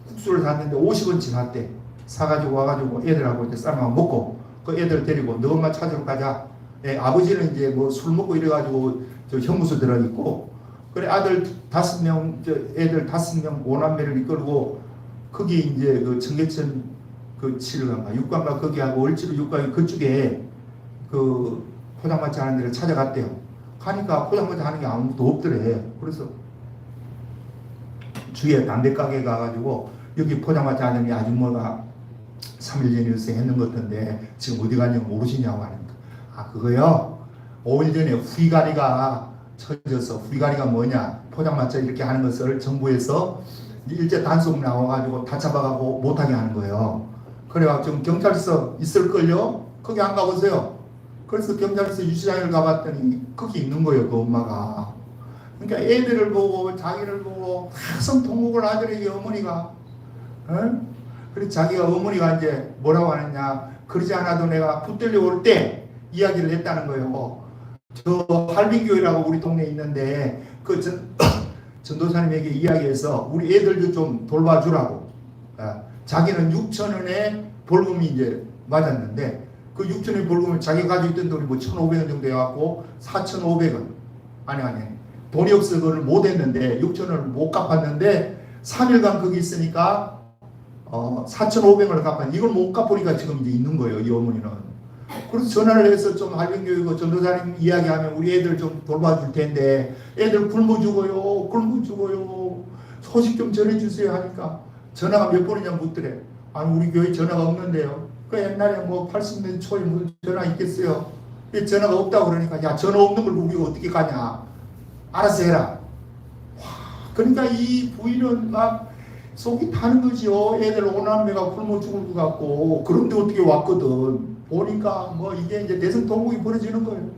국수를 샀는데 50원치 샀대. 사가지고 와가지고 애들하고 이제 쌀만 먹고 그 애들 데리고 너 엄마 찾으러 가자. 예, 아버지는 이제 뭐 술 먹고 이래가지고 저 형무소 들어있고 그래 아들 5명 애들 5명 5남매를 이끌고 거기 이제 그 청계천 그 7관가 6관가 거기하고 얼지로 6관이 그쪽에 그 포장마차 하는 데를 찾아갔대요. 가니까 포장마차 하는 게 아무것도 없더래. 그래서 주위에 담배 가게 가가지고 여기 포장마차 하는 아줌마가 3일 전에 했는 것 같은데 지금 어디 갔냐고 모르시냐고 하니까 아 그거요 5일 전에 후이가리가 쳐져서 후이가리가 뭐냐 포장마차 이렇게 하는 것을 정부에서 일제 단속 나와가지고 다 잡아가고 못하게 하는 거예요. 그래가지고 지금 경찰서 있을걸요? 거기 안 가보세요. 그래서 경찰서 유치장을 가봤더니 거기 있는 거예요. 그 엄마가. 그러니까 애들을 보고 자기를 보고 항상 통곡을 하더래 이 어머니가. 응? 그래서 자기가 어머니가 이제 뭐라고 하느냐 그러지 않아도 내가 붙들려 올 때 이야기를 했다는 거예요. 저 할빈교회라고 우리 동네에 있는데 그 전도사님에게 이야기해서 우리 애들도 좀 돌봐주라고. 자기는 6,000원에 벌금이 이제 맞았는데 그 6,000원의 벌금을 자기가 가지고 있던 돈이 뭐 1,500원 정도 해갖고 4,500원 아니 돈이 없어서 그걸 못 했는데 6,000원을 못 갚았는데 3일간 거기 있으니까 4,500원을 갚았는데 이걸 못 갚으니까 지금 이제 있는 거예요. 이 어머니는. 그래서 전화를 해서 좀 할빈교회 전도사님 이야기하면 우리 애들 좀 돌봐줄 텐데 애들 굶어 죽어요 소식 좀 전해주세요 하니까 전화가 몇 번이냐 묻더래. 아니 우리 교회 전화가 없는데요. 그 옛날에 뭐 80년 초에 무슨 전화 있겠어요. 전화가 없다고 그러니까 야 전화 없는 걸 우리가 어떻게 가냐. 알아서 해라. 와, 그러니까 이 부인은 막 속이 타는 거지요. 애들 5남매가 굶어 죽을 것 같고 그런데 어떻게 왔거든. 보니까 뭐 이게 이제 대성통곡이 벌어지는 거예요.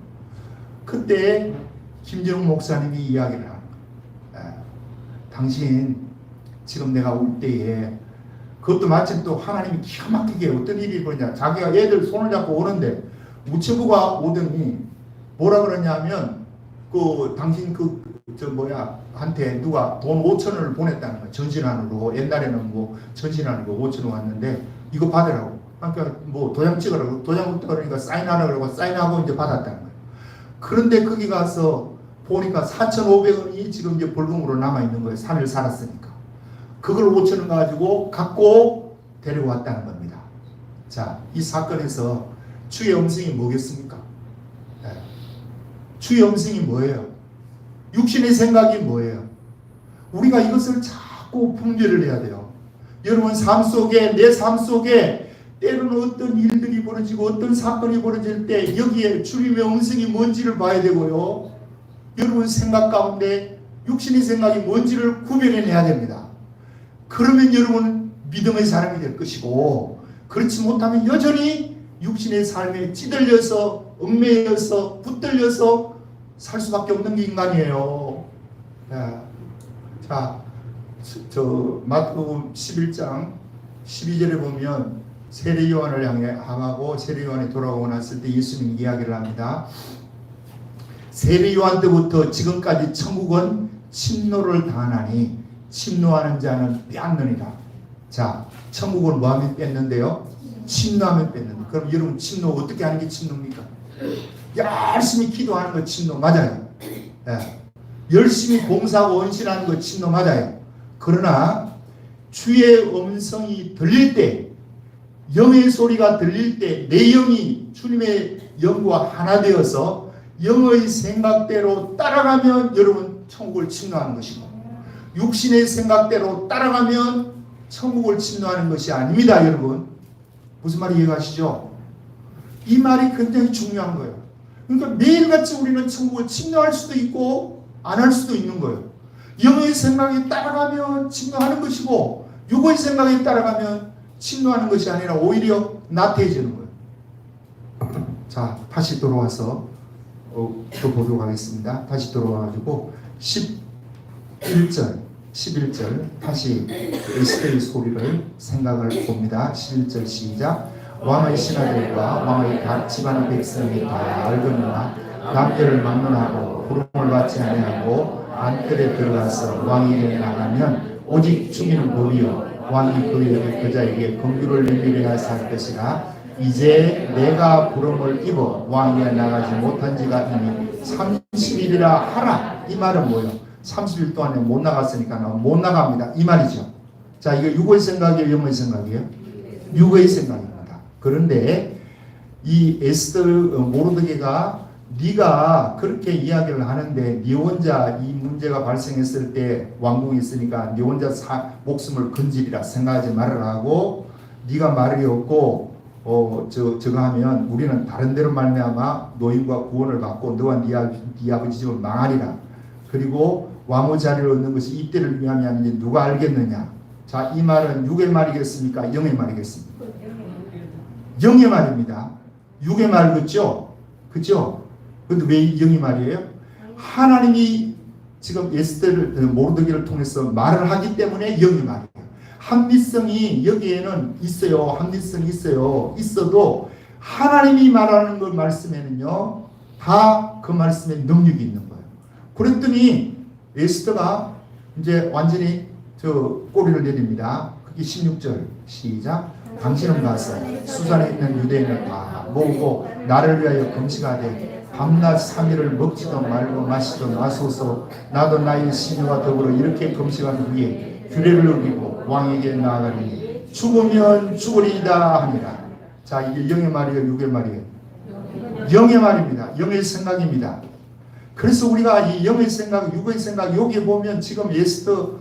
그때 김정욱 목사님이 이야기를 하는 거예요. 당신 지금 내가 올 때에 그것도 마침 또 하나님이 기가 막히게 어떤 일이 벌어지냐. 자기가 애들 손을 잡고 오는데 우체부가 오더니 뭐라 그러냐면 그 당신 한테 누가 돈 5,000원을 보냈다는 거예요. 전신환으로. 옛날에는 뭐 전신환으로 5,000원 왔는데 이거 받으라고. 그러니까 뭐 도장 찍으라고. 도장 없다 그러니까 사인하라고 그러고 사인하고 이제 받았다는 거예요. 그런데 거기 가서 보니까 4,500원이 지금 이제 벌금으로 남아있는 거예요. 3일 살았으니까. 그걸 5,000원 가지고 갖고 데리고 왔다는 겁니다. 자, 이 사건에서 주의 음성이 뭐겠습니까? 주의 음성이 뭐예요? 육신의 생각이 뭐예요? 우리가 이것을 자꾸 분별을 해야 돼요. 여러분 삶 속에 내 삶 속에 때로는 어떤 일들이 벌어지고 어떤 사건이 벌어질 때 여기에 주님의 음성이 뭔지를 봐야 되고요. 여러분 생각 가운데 육신의 생각이 뭔지를 구별해내야 됩니다. 그러면 여러분 믿음의 사람이 될 것이고 그렇지 못하면 여전히 육신의 삶에 찌들려서 얽매여서 붙들려서 살 수밖에 없는 게 인간이에요. 자, 마태복음 11장 12절에 보면 세례 요한을 향하고 세례 요한이 돌아오고 났을 때 예수님이 이야기를 합니다. 세례 요한 때부터 지금까지 천국은 침노를 당하나니 침노하는 자는 빼앗느니라. 자, 천국은 뭐하면 뺐는데요? 침노하면 뺐는데. 그럼 여러분 침노 어떻게 하는 게 침노입니까? 열심히 기도하는 거 침노 맞아요. 열심히 봉사하고 헌신하는 거 침노 맞아요. 그러나 주의 음성이 들릴 때, 영의 소리가 들릴 때 내 영이 주님의 영과 하나 되어서 영의 생각대로 따라가면 여러분 천국을 침노하는 것이고, 육신의 생각대로 따라가면 천국을 침노하는 것이 아닙니다. 여러분 무슨 말이 이해가시죠? 이 말이 굉장히 중요한 거예요. 그러니까 매일같이 우리는 천국을 침노할 수도 있고 안 할 수도 있는 거예요. 영의 생각에 따라가면 침노하는 것이고 육의 생각에 따라가면 침노하는 것이 아니라 오히려 나태해지는 거예요. 자, 다시 돌아와서 또 보도록 하겠습니다. 다시 돌아와가지고 11절 다시 에스더의 소리를 생각을 봅니다. 11절 시작. 왕의 신하들과 왕의 각 집안의 백성이 다 알거니와 남들을 막론하고 부름을 받지 아니하고 안뜰에 들어가서 왕에게 나가면 오직 죽이는 법이요 왕이 그에게 그자에게 긍휼을 내리려 할 것이라. 이제 내가 부름을 입어 왕에게 나가지 못한 지가 이미 30일이라 하라. 이 말은 뭐예요? 30일 동안에 못 나갔으니까 못 나갑니다. 이 말이죠. 자, 이거 육의 생각이에요? 영의 생각이에요? 육의 생각입니다. 그런데 이 에스더 모르드게가 네가 그렇게 이야기를 하는데 네 혼자 이 문제가 발생했을 때 왕궁에 있으니까 네 혼자 목숨을 건지리라 생각하지 말으라고 네가 말이 없고 저거 하면 우리는 다른 데로 말미암아 노임과 구원을 받고 너와 네 아버지 집은 망하리라. 그리고 왕의 자리를 얻는 것이 이때를 위함이 아닌지 누가 알겠느냐. 자, 이 말은 육의 말이겠습니까? 영의 말이겠습니까? 영의 말입니다. 육의 말 같죠? 그죠? 근데 왜 영의 말이에요? 하나님이 지금 에스더를 모르드게를 통해서 말을 하기 때문에 영의 말이에요. 합리성이 여기에는 있어요. 합리성이 있어요. 있어도 하나님이 말하는 그 말씀에는요, 다 그 말씀에 능력이 있는 거예요. 그랬더니 에스더가 이제 완전히 꼬리를 내립니다. 그게 16절 시작. 당신은 가서 수산에 있는 유대인을 다 모으고 나를 위하여 금식하되 밤낮 3일을 먹지도 말고 마시도 마소서. 나도 나의 시녀와 더불어 이렇게 금식한 후에 규례를 어기고 왕에게 나아가니 죽으면 죽으리이다 하니라. 자, 이게 영의 말이에요? 육의 말이에요? 영의 말입니다. 영의 생각입니다. 그래서 우리가 이 영의 생각, 육의 생각, 여기 보면 지금 에스더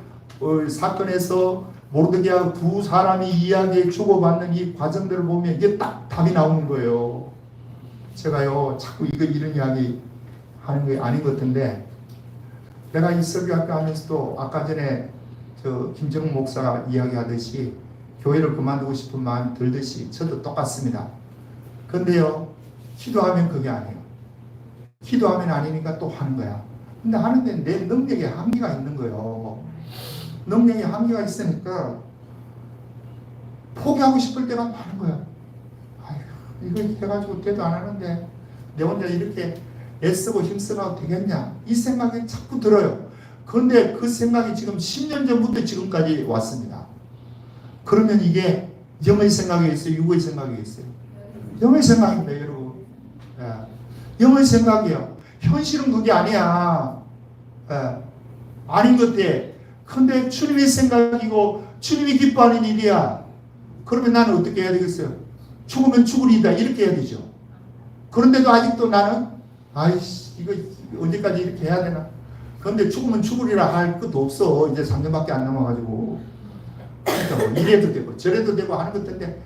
사건에서 모르드게하고 두 사람이 이야기에 주고받는 이 과정들을 보면 이게 딱 답이 나오는 거예요. 제가요, 자꾸 이런 이야기 하는 게 아닌 것 같은데, 내가 이 설교학교 하면서도 아까 전에 김정은 목사가 이야기하듯이 교회를 그만두고 싶은 마음이 들듯이 저도 똑같습니다. 근데요, 기도하면 그게 아니에요. 기도하면 아니니까 또 하는 거야. 근데 하는데 내 능력에 한계가 있는 거예요. 능력에 한계가 있으니까 포기하고 싶을 때가 많은 거야. 아휴, 이거 해가지고 대도 안 하는데 내 혼자 이렇게 애쓰고 힘쓰고 되겠냐, 이 생각이 자꾸 들어요. 그런데 그 생각이 지금 10년 전부터 지금까지 왔습니다. 그러면 이게 영의 생각이 있어요? 육의 생각이 있어요? 영의 생각입니다, 여러분. 영의 생각이에요. 현실은 그게 아니야. 아닌 것 같아. 근데 주님의 생각이고 주님이 기뻐하는 일이야. 그러면 나는 어떻게 해야 되겠어요? 죽으면 죽으리다 이렇게 해야 되죠. 그런데도 아직도 나는 아이씨 이거 언제까지 이렇게 해야 되나? 그런데 죽으면 죽으리라 할 것도 없어. 이제 3년밖에 안 남아가지고. 그러니까 뭐 이래도 되고 저래도 되고 하는 것 같은데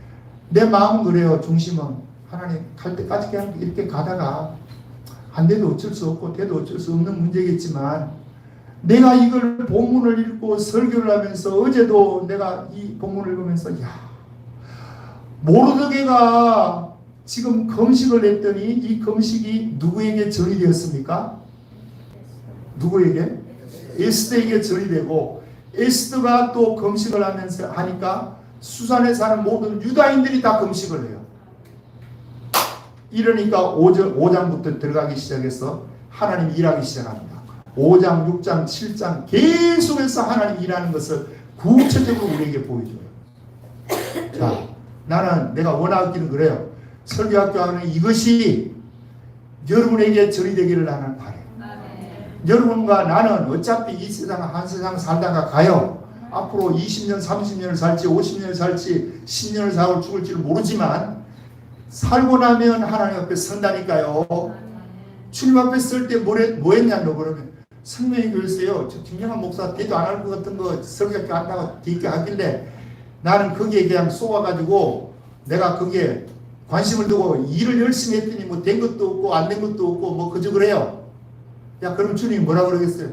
내 마음은 그래요. 중심은 하나님 갈 때까지 그냥 이렇게 가다가 안 돼도 어쩔 수 없고 돼도 어쩔 수 없는 문제겠지만, 내가 이걸 본문을 읽고 설교를 하면서 어제도 내가 이 본문을 읽으면서 모르드게가 지금 금식을 했더니 이 금식이 누구에게 전이 되었습니까? 누구에게? 에스더에게 전이 되고, 에스더가 또 금식을 하면서 하니까 수산에 사는 모든 유다인들이 다 금식을 해요. 이러니까 5장부터 들어가기 시작해서 하나님 일하기 시작합니다. 5장, 6장, 7장 계속해서 하나님 일하는 것을 구체적으로 우리에게 보여줘요. 자, 나는 내가 원하기는 그래요. 설교학교 하는 이것이 여러분에게 전이 되기를 나는 바래요. 여러분과 나는 어차피 이 세상 한 세상 살다가 가요. 앞으로 20년, 30년을 살지 50년을 살지 10년을 살고 죽을지를 모르지만 살고 나면 하나님 앞에 선다니까요. 주님 앞에 설 때 뭐 했냐 너 그러면 성명이 그랬어요. 저 김영환 목사 대도 안 할 것 같은 거 설교학교 한다고 뒤게 하길래 나는 거기에 그냥 쏘아가지고 내가 거기에 관심을 두고 일을 열심히 했더니 뭐 된 것도 없고 안 된 것도 없고 뭐 그저 그래요. 야 그럼 주님이 뭐라 그러겠어요?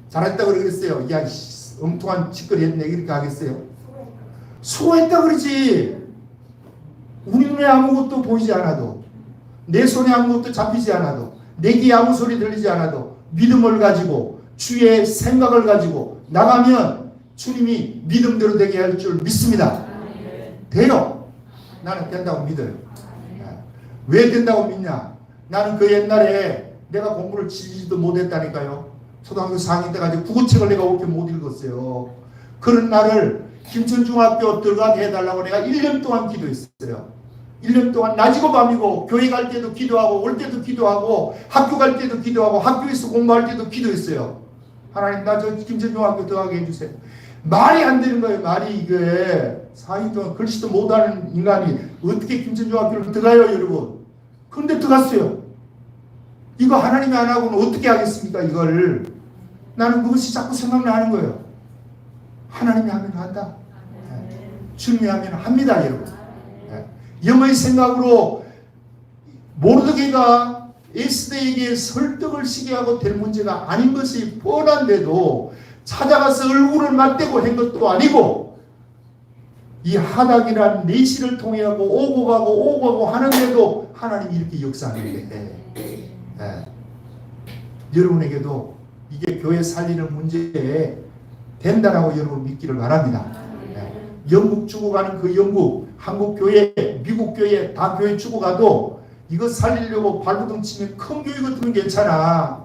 잘했다 그러겠어요? 야 엉뚱한 짓거리 했네 이렇게 하겠어요? 수고했다 그러지. 우리 눈에 아무것도 보이지 않아도, 내 손에 아무것도 잡히지 않아도, 내 귀에 아무 소리 들리지 않아도 믿음을 가지고 주의 생각을 가지고 나가면 주님이 믿음대로 되게 할 줄 믿습니다. 돼요. 나는 된다고 믿어요. 왜 된다고 믿냐? 나는 그 옛날에 내가 공부를 지지도 못했다니까요. 초등학교 4학년 때까지 국어책을 내가 그렇게 못 읽었어요. 그런 날을 김천중학교 들어가게 해달라고 내가 1년 동안 기도했어요. 1년 동안 낮이고 밤이고 교회 갈 때도 기도하고 올 때도 기도하고 학교 갈 때도 기도하고 학교에서 공부할 때도 기도했어요. 하나님 나 저 김천중학교 들어가게 해주세요. 말이 안 되는 거예요. 말이 이게 4년 동안 글씨도 못하는 인간이 어떻게 김천중학교를 들어가요 여러분. 그런데 들어갔어요. 이거 하나님이 안 하고는 어떻게 하겠습니까 이걸. 나는 그것이 자꾸 생각나는 거예요. 하나님이 하면 한다. 주님이 하면 합니다 여러분. 영의 생각으로 모르드게가 에스더에게 설득을 시게 하고 될 문제가 아닌 것이 뻔한데도 찾아가서 얼굴을 맞대고 한 것도 아니고 이 하닥이란 내시를 통해 하고 오고 가고 하는데도 하나님이 이렇게 역사하는데 여러분에게도 이게 교회 살리는 문제에 된다라고 여러분 믿기를 바랍니다. 영국 죽어가는 그 영국, 한국 교회, 미국 교회, 다 교회 죽어가도 이거 살리려고 발버둥 치면 큰 교회 같으면 괜찮아.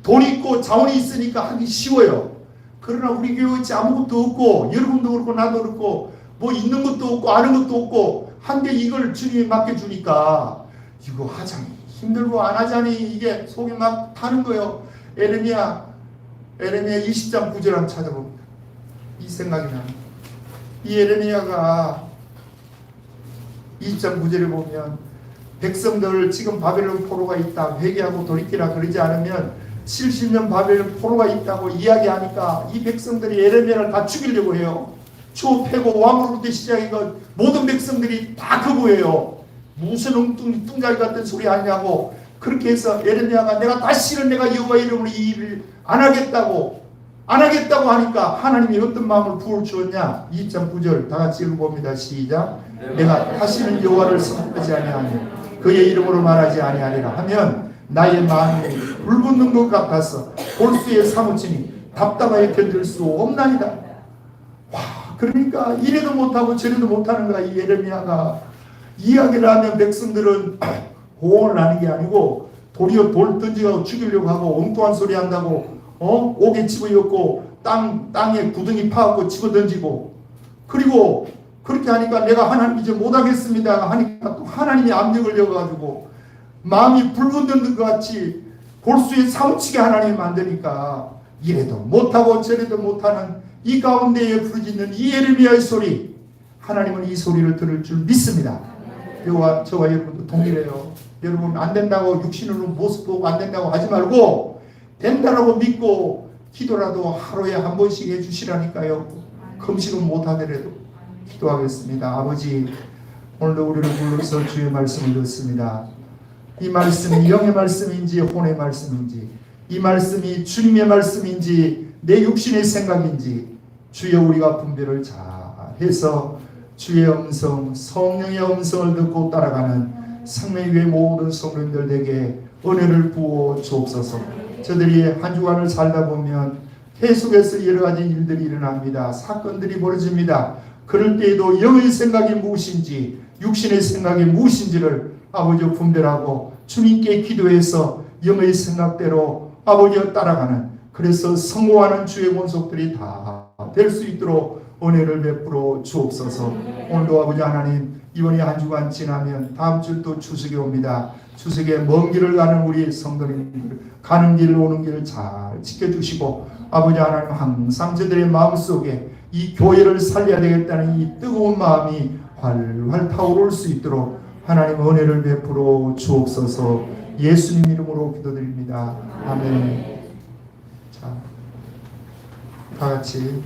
돈 있고 자원이 있으니까 하기 쉬워요. 그러나 우리 교회 같이 아무것도 없고 여러분도 그렇고 나도 그렇고 뭐 있는 것도 없고 아는 것도 없고 한데 이걸 주님이 맡겨주니까 이거 하자니 힘들고 안 하자니 이게 속이 막 타는 거예요. 에레미야 20장 9절 한번 찾아봅니다. 이 생각이 나는 이 에레미야가 20장 9절에 보면 백성들 지금 바벨론 포로가 있다 회개하고 돌이키라 그러지 않으면 70년 바벨론 포로가 있다고 이야기하니까 이 백성들이 에레미야를 다 죽이려고 해요. 주 패고 왕으로부터 시작해서 모든 백성들이 다 거부해요. 무슨 뚱자리 같은 소리 하냐고 그렇게 해서 에레미야가 내가 다시는 내가 여호와 이름으로 이 일을 안 하겠다고 하니까 하나님이 어떤 마음을 부어주었냐. 2장 9절 다 같이 읽어봅니다. 시작. 내가 다시는 여호와를 선포하지 아니하며 그의 이름으로 말하지 아니하리라 하면 나의 마음이 불붙는 것 같아서 골수에 사무치니 답답하게 견딜 수 없나이다. 와, 그러니까 이래도 못하고 저래도 못하는 거야. 이 예레미야가 이야기를 하면 백성들은 호응을 하는 게 아니고 도리어 돌 던지고 죽이려고 하고 엉뚱한 소리 한다고 옥에 집어였고 땅에 구덩이 파갖고 집어던지고 그리고 그렇게 하니까 내가 하나님 이제 못하겠습니다 하니까 또 하나님이 압력을 넣어가지고 마음이 불붙는 것 같이 골수에 사무치게 하나님이 만드니까 이래도 못하고 저래도 못하는 이 가운데에 부르짖는 이 예레미야의 소리 하나님은 이 소리를 들을 줄 믿습니다. 저와 여러분도 동일해요. 여러분 안 된다고 육신으로 모습 보고 안 된다고 하지 말고 된다라고 믿고 기도라도 하루에 한 번씩 해주시라니까요. 금식은 못하더라도 기도하겠습니다. 아버지 오늘도 우리를 불러서 주의 말씀을 듣습니다. 이 말씀이 영의 말씀인지 혼의 말씀인지 이 말씀이 주님의 말씀인지 내 육신의 생각인지 주여 우리가 분별을 잘 해서 주의 음성 성령의 음성을 듣고 따라가는 생명의 모든 성도님들에게 은혜를 부어 주옵소서. 저들이 한 주간을 살다 보면 계속해서 여러 가지 일들이 일어납니다. 사건들이 벌어집니다. 그럴 때에도 영의 생각이 무엇인지 육신의 생각이 무엇인지를 아버지 분별하고 주님께 기도해서 영의 생각대로 아버지와 따라가는 그래서 성공하는 주의 권속들이 다 될 수 있도록 은혜를 베풀어 주옵소서. 오늘도 아버지 하나님 이번에 한 주간 지나면 다음 주 또 추석이 옵니다. 추석에 먼 길을 가는 우리 성도님들 가는 길 오는 길 잘 지켜주시고 아버지 하나님 항상 저들의 마음속에 이 교회를 살려야 되겠다는 이 뜨거운 마음이 활활 타오를 수 있도록 하나님 은혜를 베풀어 주옵소서. 예수님 이름으로 기도드립니다. 아멘. 자, 다 같이